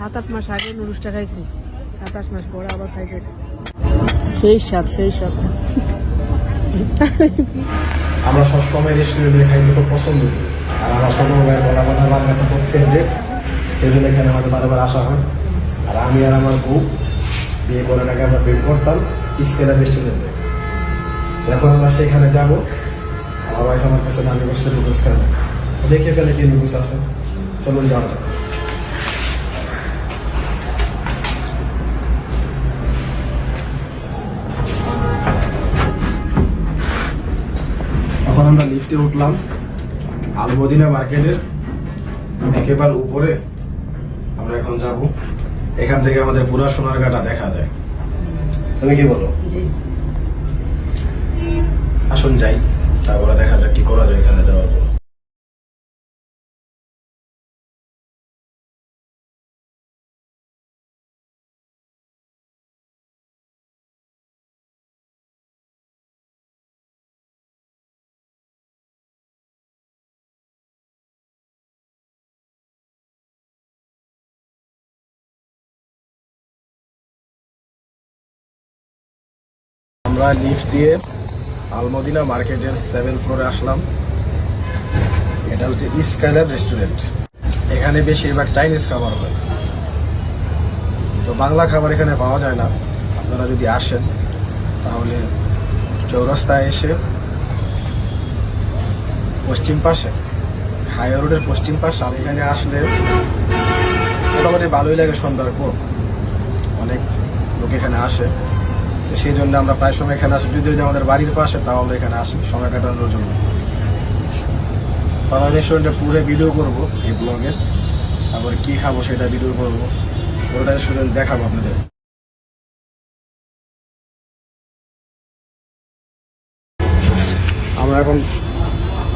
7-8 মাস আগে নুডলসটা খাইছি, 7-8 মাস পরে আবার খাইতেছি। সেই স্বাদ, সেই স্বাদ। আমরা সবসময় রেস্টুরেন্টে খাইতে খুব পছন্দ করি, আর আমার ছোট ভাইয়ের বলা কথা বার্গারটা খুব ফেভারিট, সেই জন্য এখানে আমাদের বারবার আসা হয়। আর আমি আর আমার বউ বিয়ে করার আগে আমরা বের করতাম স্কেলার রেস্টুরেন্টে। এখন আমরা সেখানে যাব। আমার ওয়াইফ আমার কাছে দামি বসে নুডলস খাবে, দেখে ফেলে কি নুডলস আছে, চলুন যাওয়া যাক। এখন আমরা লিফটে উঠলাম আলমদিনা মার্কেটের একেবারে উপরে। আমরা এখন যাব, এখান থেকে আমাদের পুরো সোনারগাঁটা দেখা যায়। তুমি কি বলো? আসুন যাই, তারপরে দেখা যাক কি করা যায় এখানে যাওয়ার পর। আমরা লিফট দিয়ে আলমদিনা মার্কেটের 7th ফ্লোরে আসলাম। এটা হচ্ছে স্কাইলার রেস্টুরেন্ট। এখানে বেশিরভাগ চাইনিজ খাবার হয়, তো বাংলা খাবার এখানে পাওয়া যায় না। আপনারা যদি আসেন তাহলে চৌরাস্তায় এসে পশ্চিম পাশে, হাই রোডের পশ্চিম পাশে এখানে আসলে মোটামুটি ভালোই লাগে। সন্ধ্যার পর অনেক লোক এখানে আসে, তো সেই জন্য আমরা প্রায় সময় এখানে আসি। যদি আমাদের বাড়ির পাশে, তাও আমরা এখানে আসি সময় কাটানোর জন্য। তো আমরা রেস্টুরেন্টে পুরো ভিডিও করবো এই ব্লগে, তারপরে কী খাবো সেটা ভিডিও করবো, পুরোটা রেস্টুরেন্ট দেখাবো আপনাদের। আমরা এখন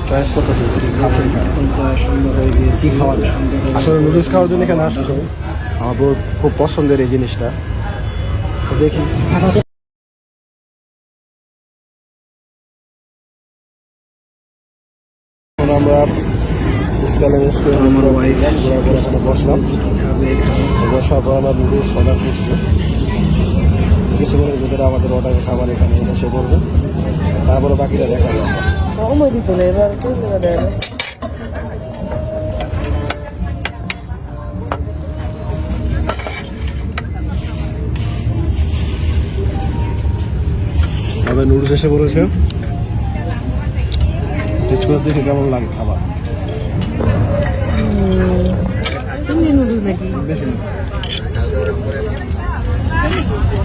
চয়েস করতেছি কি খাবো। এখন প্রায় সন্ধ্যা হয়ে গিয়েছে, কি খাওয়া যায়। আসলে নুডলস খাওয়ার জন্য এখানে আসছে, আমার খুব পছন্দের এই জিনিসটা। তো দেখি আমরা আমার ওয়াইফ বসলাম, বসার পর আমরা নুডলস অর্ডার করছি। কিছুক্ষণের ভিতরে আমাদের অর্ডারের খাবার এখানে এসে করবে, তারপরে বাকিটা দেখাবো আমরা। নুডলস এসে পড়েছে, টেস্ট করে দেখে কেমন লাগে খাবার। নুডলস নাকি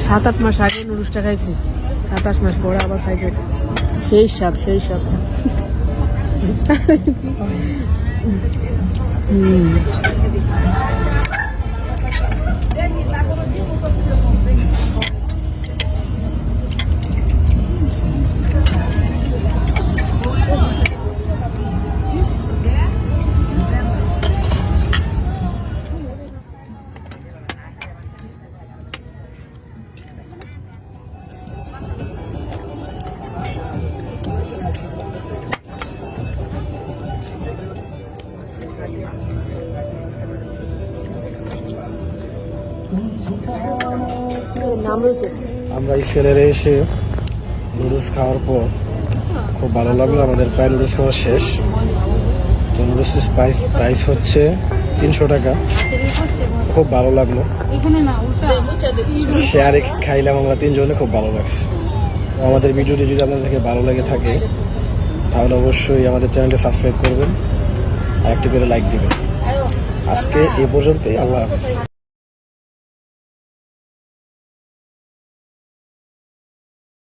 7-8 মাস আগে নুডলসটা খাইছি, 7-8 মাস পরে আবার খাইতেছি। সেই স্বাদ, সেই স্বাদ। আমরা স্কেলারে এসে নুডলস খাওয়ার পর খুব ভালো লাগলো। আমাদের প্রায় নুডলস খাওয়া শেষ। তো নুডলসের প্রাইস হচ্ছে 300 টাকা। খুব ভালো লাগলো, শেয়ারে খাইলাম আমরা 3 জনে, খুব ভালো লাগছে। আমাদের ভিডিওটি যদি আপনাদেরকে ভালো লেগে থাকে তাহলে অবশ্যই আমাদের চ্যানেলটি সাবস্ক্রাইব করবেন আর একটি করে লাইক দিবেন। আজকে এ পর্যন্তই, আল্লাহ হাফেজ।